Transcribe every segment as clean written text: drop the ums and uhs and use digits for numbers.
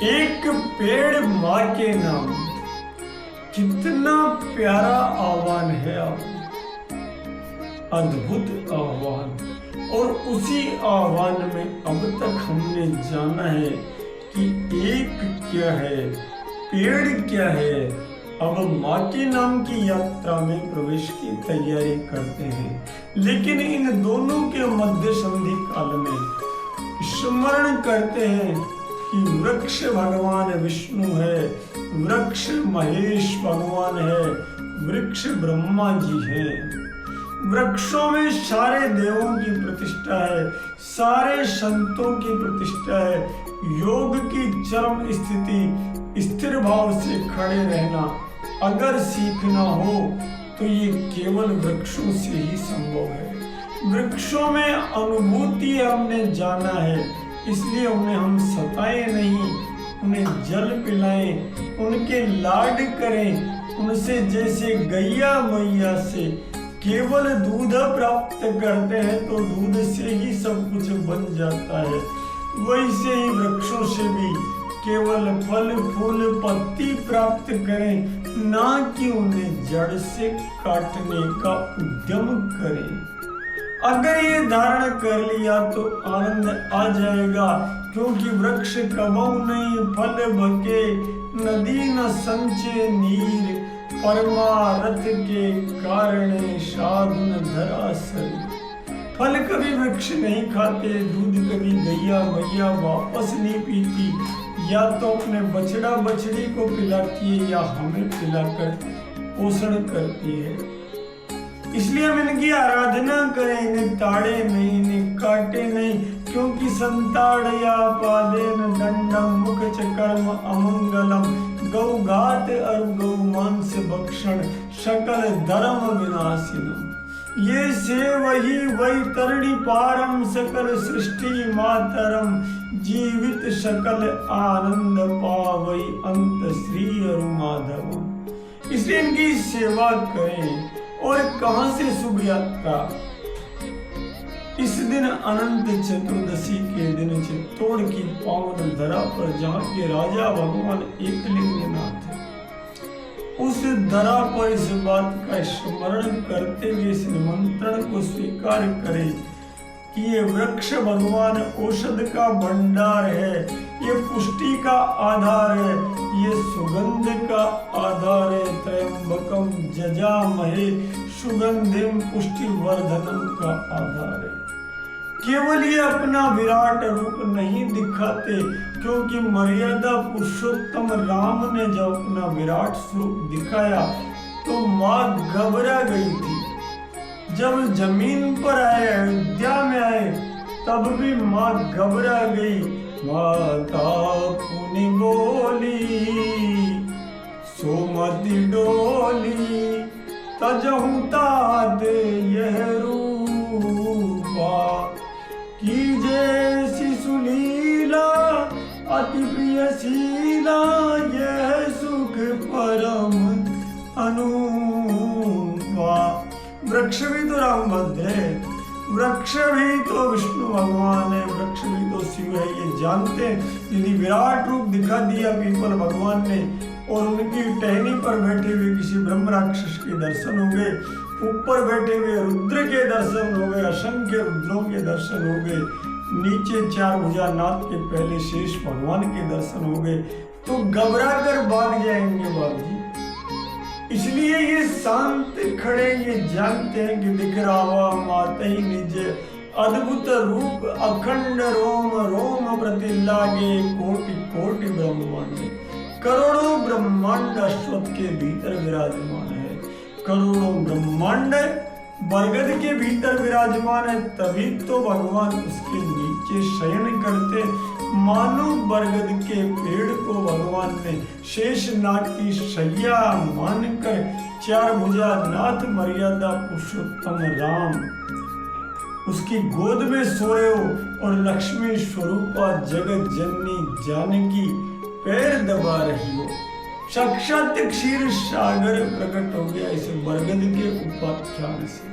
एक पेड़ माँ के नाम, कितना प्यारा आह्वान है आप, अद्भुत आह्वान। और उसी आह्वान में अब तक हमने जाना है कि एक क्या है, पेड़ क्या है। अब माँ के नाम की यात्रा में प्रवेश की तैयारी करते हैं, लेकिन इन दोनों के मध्य संधि काल में स्मरण करते हैं कि वृक्ष भगवान विष्णु है, वृक्ष महेश भगवान है, वृक्ष ब्रह्मा जी हैं। वृक्षों में सारे देवों की प्रतिष्ठा है, सारे संतों की प्रतिष्ठा है। योग की चरम स्थिति स्थिर भाव से खड़े रहना अगर सीखना हो तो ये केवल वृक्षों से ही संभव है। वृक्षों में अनुभूति हमने जाना है, इसलिए उन्हें हम सताएं नहीं, उन्हें जल पिलाएं, उनके लाड करें। उनसे जैसे गैया मैया से केवल दूध प्राप्त करते हैं तो दूध से ही सब कुछ बन जाता है, वैसे ही वृक्षों से भी केवल फल फूल पत्ती प्राप्त करें, ना कि उन्हें जड़ से काटने का उद्यम करें। अगर ये धारण कर लिया तो आनंद आ जाएगा, क्योंकि वृक्ष कबहु नहीं फल भके, नदी न संचे नीर, परमारथ के कारण साधुन धरासर। फल कभी वृक्ष नहीं खाते, दूध कभी गैया मैया वापस नहीं पीती, या तो अपने बछड़ा बछड़ी को पिलाती है या हमें पिलाकर पोषण करती है। इसलिए हम इनकी आराधना करें, इन्हें ताड़े नहीं, इन्हें काटे नहीं, क्योंकि संताड़या पादेन दंडम मुख च कर्म अमंगलम, गौघात और गौ मांस भक्षण सकल धर्म विनाशिनम। ये से वही तरणी पारम सकल सृष्टि मातरम, जीवित सकल आनंद पावई अंत श्री अरु माधवम। इसलिए इनकी सेवा करें। और कहां से शुभ यात्रा? इस दिन अनंत चतुर्दशी के दिन चित्तौड़ की पावन धरा पर जहाँ के राजा भगवान एकलिंगनाथ है, उस धरा पर इस बात का स्मरण करते हुए इस निमंत्रण को स्वीकार करें कि ये वृक्ष भगवान औषध का भंडार है, ये पुष्टि का आधार है, ये सुगंध का आधार है। त्रयंबकम जजामहे सुगंधिम पुष्टिवर्धनम का आधार है। केवल ये अपना विराट रूप नहीं दिखाते, क्योंकि मर्यादा पुरुषोत्तम राम ने जब अपना विराट स्वरूप दिखाया तो माँ घबरा गई थी। जब जमीन पर आए, अयोध्या में आए, तब भी माँ घबरा गई। माता पुनि बोली सोमति डोली, तजहु तात यह रूपा, कीजे शिशु लीला अति प्रिय शीला, यह सुख परम अनुपा। वृक्ष भी तो राम भद्र है, वृक्ष भी तो विष्णु भगवान है, वृक्ष भी तो शिव है, ये जानते हैं। यदि विराट रूप दिखा दिया पीपल भगवान ने और उनकी टहनी पर बैठे हुए किसी ब्रह्म राक्षस के दर्शन हो गए, ऊपर बैठे हुए रुद्र के दर्शन हो गए, असंख्य रुद्रों के दर्शन हो गए, नीचे चार भुजानाथ के पहले शेष भगवान के दर्शन हो गए, तो घबरा कर भाग जाएंगे बाबू जी। इसलिए ये शांत खड़े, ये जानते हैं कि दिख रहा हुआ माता ही निज, अद्भुत रूप अखंड रोम रोम प्रति लागे, कोटि कोटि ब्रह्मांड, करोड़ों ब्रह्मांड अश्वत्थ के भीतर विराजमान है। करोड़ों ब्रह्मांड बरगद के भीतर विराजमान है, तभी तो भगवान उसके नीचे शयन करते। मानो बरगद के पेड़ को भगवान ने शेषनाग की शैया मानकर चार भुजा नाथ मर्यादा पुरुषोत्तम राम उसकी गोद में सोए हो, और लक्ष्मी स्वरूपा जगत जननी जानकी पैर दबा रही हो। साक्षात क्षीर सागर प्रकट हो गया इस बरगद के उपाख्यान से।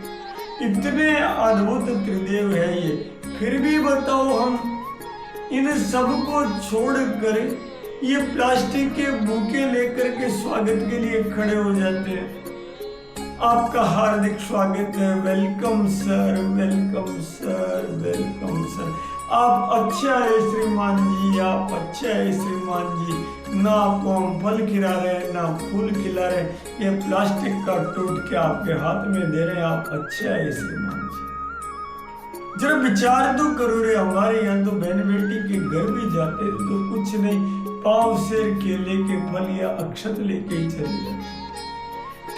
इतने अद्भुत त्रिदेव है ये, फिर भी बताओ हम इन सब को छोड़कर ये प्लास्टिक के बुके लेकर के स्वागत के लिए खड़े हो जाते हैं। आपका हार्दिक स्वागत है, welcome sir, welcome sir, welcome sir. आप अच्छा है श्रीमान जी, आप अच्छा है श्रीमान जी। ना आपको हम फल खिला रहे हैं, ना फूल खिला रहे हैं, ये प्लास्टिक का टूट के आपके हाथ में दे रहे हैं, आप अच्छा है श्रीमान जी। जरा विचार तो करो रे, हमारे यहाँ तो बहन बेटी के घर भी जाते तो कुछ नहीं, पाव सेर केले के फल या अक्षत लेके ही चले जाते।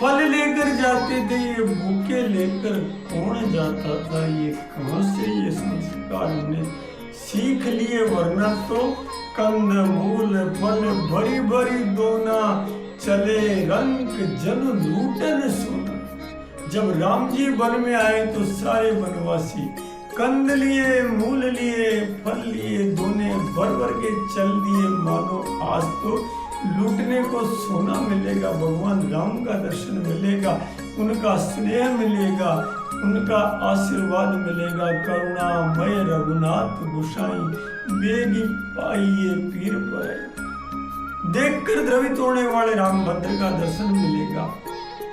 फल लेकर जाते थे, ये भूखे लेकर कौन जाता था? ये कहां से ये संस्कार हमने सीख लिए? वरना तो कंद मूल फल भरी भरी दोना, चले रंग जन लूटन सोना। जब राम जी वन में आए तो सारे वनवासी कंद लिए, मूल लिए, फल लिए, दोने भर भर के चल दिए, मानो आज तो लूटने को सोना मिलेगा, भगवान राम का दर्शन मिलेगा, उनका स्नेह मिलेगा, उनका आशीर्वाद मिलेगा। करुणामय रघुनाथ गोसाई, बेगी पाइए पीर पर। देखकर द्रवित होने वाले रामभद्र का दर्शन मिलेगा।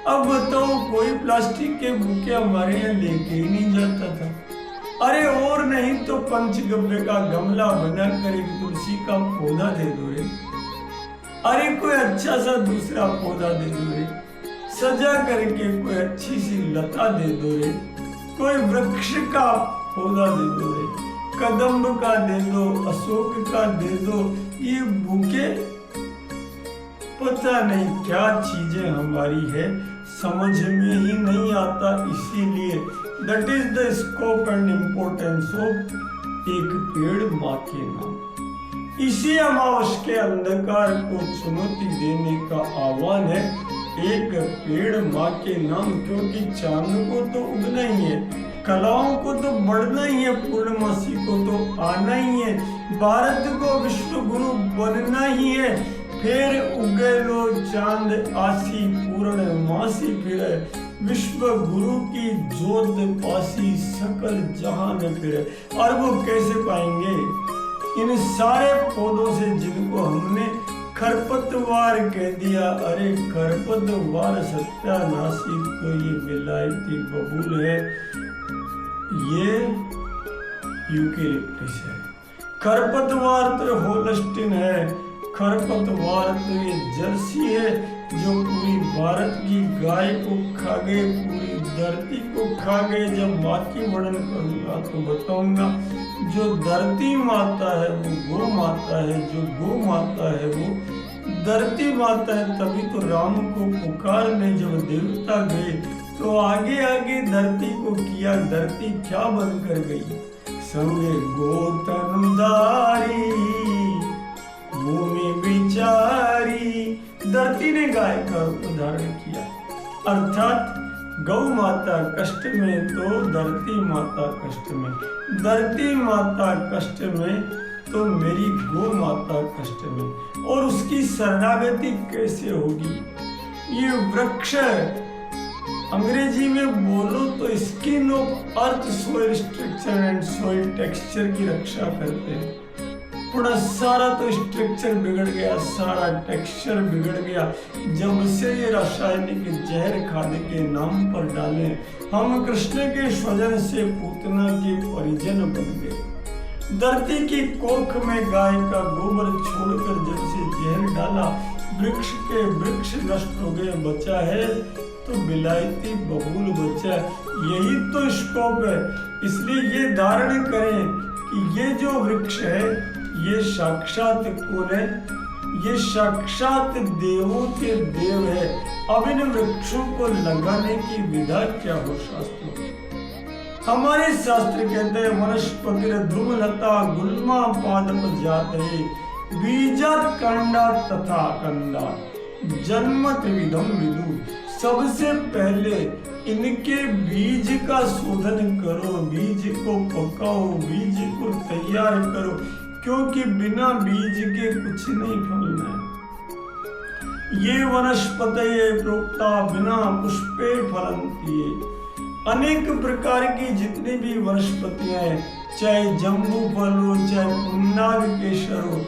अब बताओ, कोई प्लास्टिक के बुके हमारे यहाँ लेके ही नहीं जाता था। अरे और नहीं तो पंचगव्य का गमला बना कर एक तुलसी का पौधा दे दो रे। अरे कोई अच्छा सा दूसरा पौधा दे दो रे, सजा करके कोई अच्छी सी लता दे दो रे, कोई वृक्ष का पौधा दे दो रे, कदम्ब का दे दो, अशोक का दे दो। ये बुके पता नहीं क्या चीजें हमारी है, समझ में ही नहीं आता। इसीलिए that is the scope and importance of एक पेड़ माँ के नाम। इसी अमावस के अंधकार को चुनौती देने का आह्वान है, एक पेड़ माँ के नाम। क्योंकि चांद को तो उगना ही है, कलाओं को तो बढ़ना ही है, पूर्णमासी को तो आना ही है, भारत को विश्व गुरु बनना ही है। फिर उगे लो चांद आसी, पूर्णमासी फिरे, विश्व गुरु की जोत पासी, सकल जहान फिरे। और वो कैसे पाएंगे? इन सारे पौधों से जिनको हमने खरपतवार कह दिया। अरे खरपतवार सत्यानाशी तो ये विलायती बबूल है, ये यूकेलिप्टस है। खरपतवार तो होल्स्टीन है, खरपतवार तो ये जर्सी है जो पूरी भारत की गाय को खा गए, पूरी धरती को खा गए। जब माँ की वर्णन करूंगा तो बताऊंगा, जो धरती माता है वो गौ माता है, जो गौ माता है वो धरती माता है। तभी तो राम को पुकारने जब देवता गए तो आगे आगे धरती को किया, धरती क्या बनकर गई? संगे गोतनुधारी, भूमि बिचारी। धरती ने गाय का रूप धारण किया, अर्थात गौ माता कष्ट में तो धरती माता कष्ट में, धरती माता कष्ट में तो मेरी गौ माता कष्ट में। और उसकी शरणागति कैसे होगी? ये वृक्ष अंग्रेजी में बोलो तो skin of earth soil structure and soil texture की रक्षा करते हैं। थोड़ा सारा तो स्ट्रक्चर बिगड़ गया, सारा टेक्सचर बिगड़ गया जब से ये रासायनिक जहर खाद के नाम पर डाले। हम कृष्ण के स्वजन से पूतना के परिजन बन गए। धरती की कोख में गाय का गोबर छोड़कर जब से जहर डाला, वृक्ष के वृक्ष नष्ट हो गए, बचा है तो विलायती बबूल बचा। यही तो स्कोप है। इसलिए ये धारण करें कि ये जो वृक्ष है ये साक्षात कौन है? ये साक्षात देवों के देव है। अब इन वृक्षों को लगाने की विधा क्या हो शास्त्रों? हमारे शास्त्र कहते हैं वनस्पति ध्रुवलता गुल्मा पादप जाते, बीजात कंडा तथा कंडा जन्मत विधम विदु। सबसे पहले इनके बीज का शोधन करो, बीज को पकाओ, बीज को तैयार करो, क्योंकि बिना बीज के कुछ नहीं फलना है। ये वनस्पतये प्रोक्ता बिना पुष्पे फलन्ति। अनेक प्रकार की जितनी भी वनस्पतियां हैं, चाहे जम्बू फल हो, चाहे पुन्नाग केसर हो,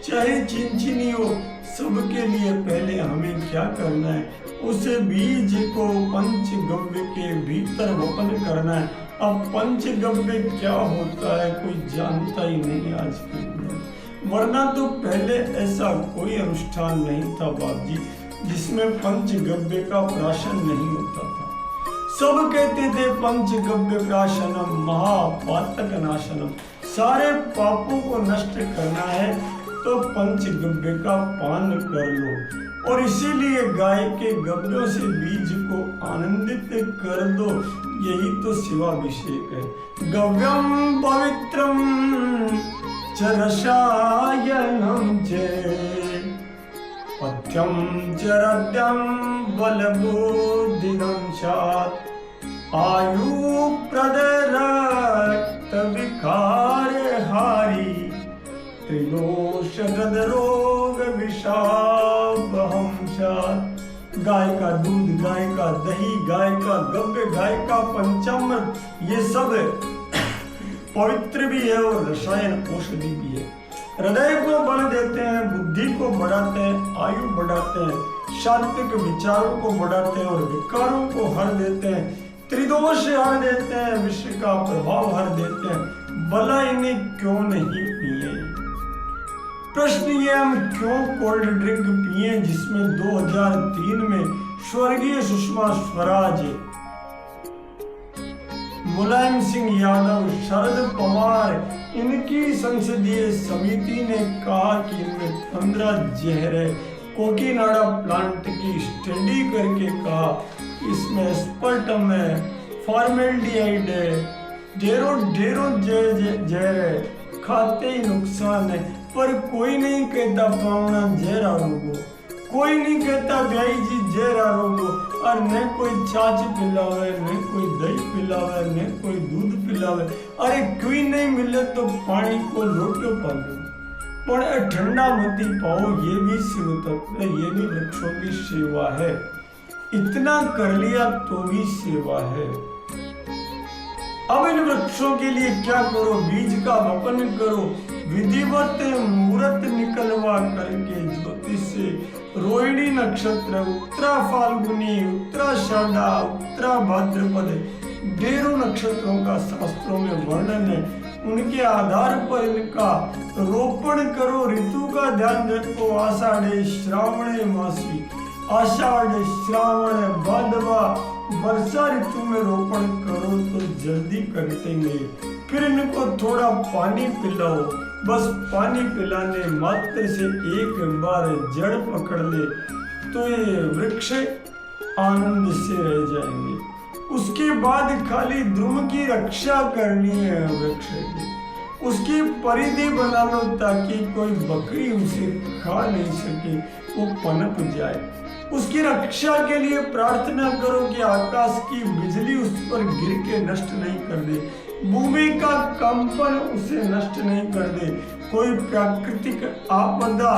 चाहे चिनचिनी हो, सबके लिए पहले हमें क्या करना है, उस बीज को पंचगव्य के भीतर वपन करना है। अब पंचगव्य क्या होता है कोई जानता ही नहीं आज के दिन, वरना तो पहले ऐसा कोई अनुष्ठान नहीं था बाप जी जिसमें पंचगव्य का प्राशन नहीं होता था। सब कहते थे पंचगव्य प्राशनम महापातक नाशनम, सारे पापों को नष्ट करना है तो पंचगव्य का पान कर लो, और इसीलिए गाय के गव्यों से बीज को आनंदित कर दो, यही तो शिवाभिषेक है। गव्यम पवित्रम च रसायनम च पथ्यम च रद्यम बलबुद्धिदं स्यात् आयु प्रदर रक्त विकार हारी त्रिदोष रोग विषापहं स्यात्। गाय का दूध, गाय का दही, गाय का गव्य, गाय का पंचामृत, ये सब पवित्र भी है और रसायन औषधि भी है। हृदय को बल देते हैं, बुद्धि को बढ़ाते हैं, आयु बढ़ाते हैं, सात्विक विचारों को बढ़ाते हैं और विकारों को हर देते हैं, त्रिदोष हर देते हैं, विश्व का प्रभाव हर देते हैं। भला इन्हें क्यों नहीं पिए? प्रश्न ये, हम क्यों कोल्ड ड्रिंक पिए जिसमें 2003 में स्वर्गीय सुषमा स्वराज, मुलायम सिंह यादव, शरद पवार, इनकी संसदीय समिति ने कहा कि इनमें 15 जहर है। कोकीनाडा प्लांट की स्टडी करके कहा इसमें एस्पर्टम है, फॉर्मेल्डिहाइड है, ढेरों जहर है, खाते ही नुकसान है। पर कोई नहीं कहता पावना जहरा रोगो, कोई नहीं कहता भाई जी जहरा रोगो, और न कोई छाछ पिलावे, न कोई दही पिलावे, न कोई दूध पिलावे। अरे कोई नहीं मिले तो पानी को लोटो पा दो, पर ठंडा मती पाओ, ये भी शिव तत्व है, ये भी वृक्षों की सेवा है। इतना कर लिया तो भी सेवा है। अब इन वृक्षों के लिए क्या करो, बीज का वपन करो, विधिवत मुहूर्त निकलवा करके ज्योतिष से रोहिणी नक्षत्र, उत्तरा फाल्गुनी, उत्तराषाढ़ा, उत्तरा भाद्रपद, ढेरों नक्षत्रों का शास्त्रों में वर्णन है। उनके आधार पर इनका रोपण करो, ऋतु का ध्यान रखो, आषाढ़े श्रावणे मासी, आषाढ़ श्रावण भादवा, वर्षा ऋतु में रोपण करो तो जल्दी कटेंगे। फिर इनको थोड़ा पानी पिलाओ, बस पानी पिलाने मात्र से एक बार जड़ पकड़ ले तो ये वृक्ष आनंद से रह जाएंगे। उसके बाद खाली द्रुम की रक्षा करनी है वृक्ष की, उसकी परिधि बना लो ताकि कोई बकरी उसे खा नहीं सके, वो पनप जाए। उसकी रक्षा के लिए प्रार्थना करो कि आकाश की बिजली उस पर गिर के नष्ट नहीं कर दे, भूमि का कंपन उसे नष्ट नहीं कर दे, कोई प्राकृतिक आपदा,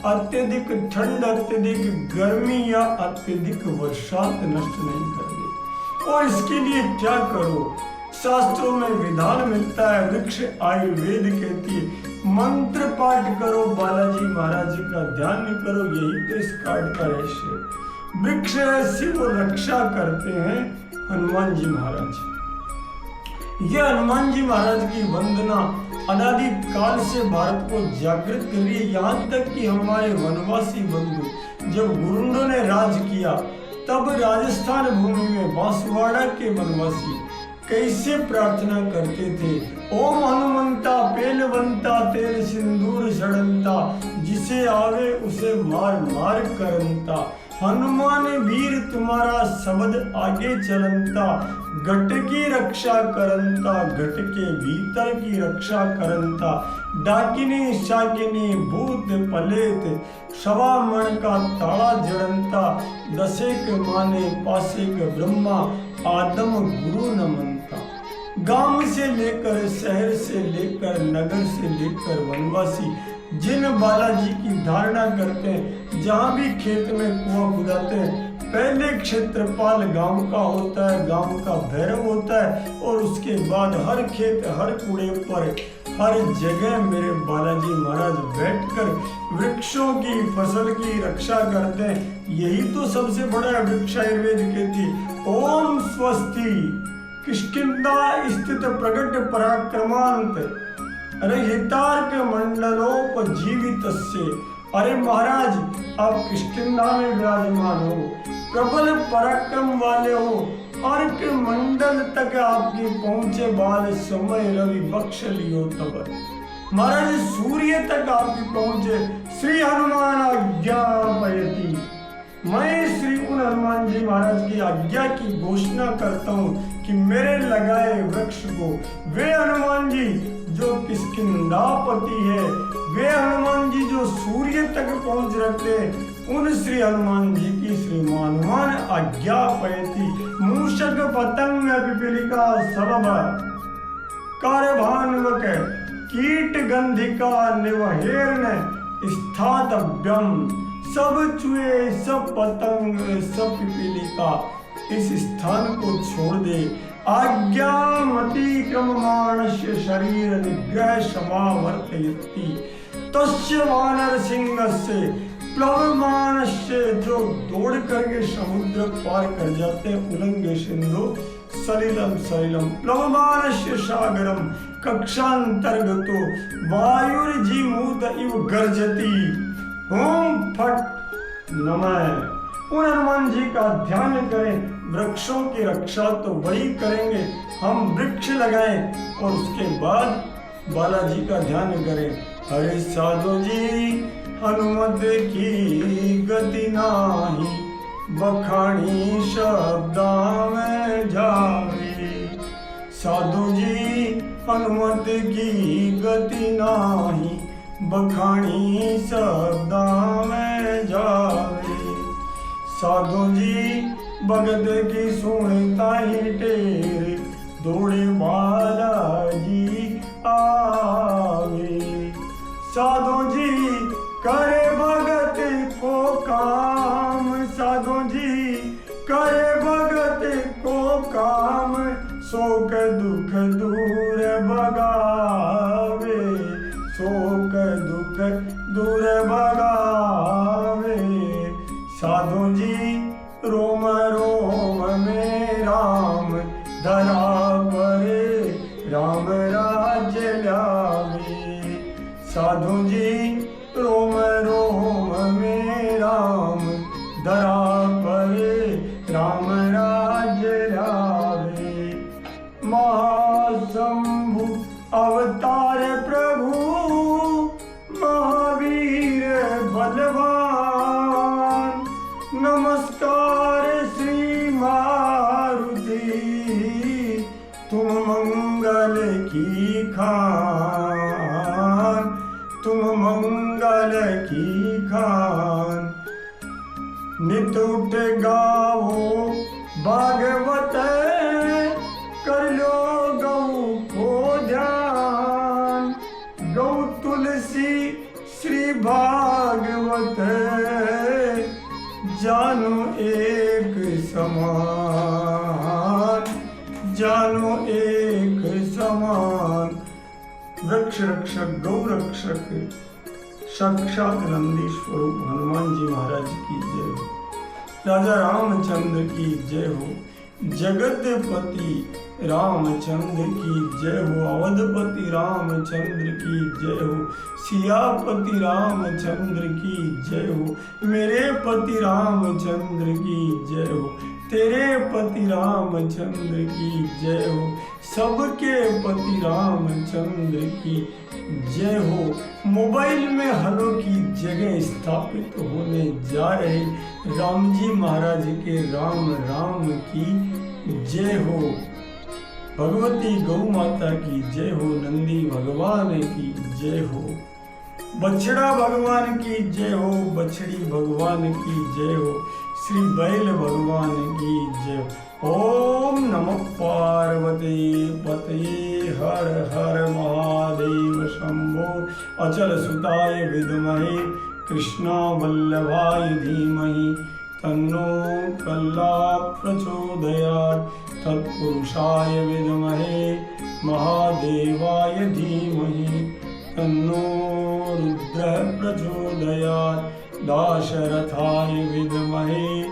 अत्यधिक ठंड, अत्यधिक गर्मी या अत्यधिक वर्षात नष्ट नहीं कर दे। और इसके लिए क्या करो, शास्त्रों में विधान मिलता है, वृक्ष आयुर्वेद कहती है, मंत्र पाठ करो, बालाजी महाराज का ध्यान करो, यही तो इस कार्ड का रहस्य है। वृक्ष ऐसी वो रक्षा करते हैं हनुमान जी महाराज। यह हनुमान जी महाराज की वंदना अनादि काल से भारत को जागृत कर रही है। यहाँ तक कि हमारे वनवासी बंधु जब गुरुंडों ने राज किया तब राजस्थान भूमि में बांसवाड़ा के वनवासी कैसे प्रार्थना करते थे, ओम हनुमंता पेलवंता तेल सिंदूर सड़ंता, जिसे आवे उसे मार मार करंता, हनुमान वीर तुम्हारा शब्द आगे चलंता, घट की रक्षा करंता, घट के भीतर की रक्षा करंता, डाकिनी शाकिनी भूत पलेत, सवा मण का ताला जड़ंता, दसेक माने पासेक ब्रह्मा, आदम गुरु न मनता। गांव से लेकर शहर से लेकर नगर से लेकर वनवासी जिन बालाजी की धारणा करते हैं, जहाँ भी खेत में कुआं खुदाते हैं, पहले क्षेत्रपाल गांव का होता है, गांव का भैरव होता है, और उसके बाद हर खेत हर कूड़े पर हर जगह मेरे बालाजी महाराज बैठकर वृक्षों की फसल की रक्षा करते हैं। यही तो सबसे बड़ा वृक्ष आयुर्वेद कहती। ओम स्वस्ति किष्किंधा स्थित प्रकट पराक्रमांत रहितार्क मंडलोपजीवित से। अरे महाराज, आप किष्किंधा में विराजमान हो, प्रबल पराक्रम वाले हो, अर्क मंडल तक आपकी पहुंचे बाल समय रवि बख्श लियो तब। महाराज सूर्य तक आपकी पहुंचे, श्री हनुमान आज्ञापयति। मैं श्री उन हनुमान जी महाराज की आज्ञा की घोषणा करता हूँ कि मेरे लगाए वृक्ष को, वे हनुमान जी जो किष्किंधापति है, वे हनुमान जी जो सूर्य तक पहुंच रखते हैं, उन श्री हनुमान जी की श्रीमान हनुमान आज्ञापयति। मूषक पतंग पिपीलिका सबब कारभान्वक कीट गंधिका निवहेर्न स्थातव्यम। सब चूहे, सब पतंग, सब पिपीलिका इस स्थान को छोड़ दे। आज्ञामति क्रममाणस्य शरीर निग्रह समावर्तयति। तस्य वानर सिंहस्य प्लवमानस्य, जो दौड़ करके समुद्र पार कर जाते हैं, उल्लंघ्य सिंधु सलिलम सलिलम प्लवमानस्य सागरम कक्षांतर्गतो वायुर्जीमूत इव गर्जति। ओम फट नमः। उन हनुमान जी का ध्यान करें। वृक्षों की रक्षा तो वही करेंगे, हम वृक्ष लगाएं और उसके बाद बालाजी का ध्यान करें। हरे साधु जी हनुमत की गति नाही, बखानी शब्दा में जावे। साधु जी हनुमत की गति नाही, बखानी शब्दा में जावे। साधु जी भगत की सुनता ही टेरे, दौड़े बालाजी आवे। साधु जी करे भगत को काम, साधु जी करे भगत को काम, शोक दुख दूर भगावे, शोक दुख दूर भगावे। साधु जी रोम रोम में राम, धरा परे राम राज्य लावे। साधु जी रोम रोम में राम, धरा परे राम राज्य लावे। महाशंभु अवतार प्रभु, महावीर बलवान। नमस्कार श्री मारुति, तुम मंगल की खान, तुम मंगल की खान। नित उठ गाओ भागवत, कर लो गौ को ध्यान। गौ तुलसी श्री भागवत, जानो एक समान, जानो एक समान। वृक्ष रक्षक गौ रक्षक साक्षात नंदीश्वर हनुमान जी महाराज की जय हो। राजा रामचंद्र की जय हो। जगतपति रामचंद्र की जय हो। अवधपति रामचंद्र की जय हो। सियापति रामचंद्र की जय हो। मेरे पति रामचंद्र की जय हो। तेरे पति रामचंद्र की जय हो। सबके पति रामचंद्र की जय हो। मोबाइल में हलो की जगह स्थापित होने जा रहे राम जी महाराज के राम राम की जय हो। भगवती गौ माता की जय हो। नंदी भगवान की जय हो। बछड़ा भगवान की जय हो। बछड़ी भगवान की जय हो। श्री बैल भगवान की जय। ओम नमः पार्वती पतये हर हर महादेव शंभो। अचल सुताय विद्महे कृष्णा वल्लभाय धीमहि तन्नो कल्ला प्रचोदयात्। तत्पुरुषाय विद्महे महादेवाय धीमहि तन्नो रुद्रः प्रचोदयात्। दाशरथाय विद्महे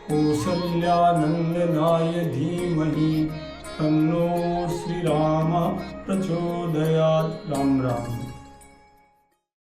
कौसल्यानन्दनाय धीमहि तन्नो श्रीरामः प्रचोदयात्। राम राम।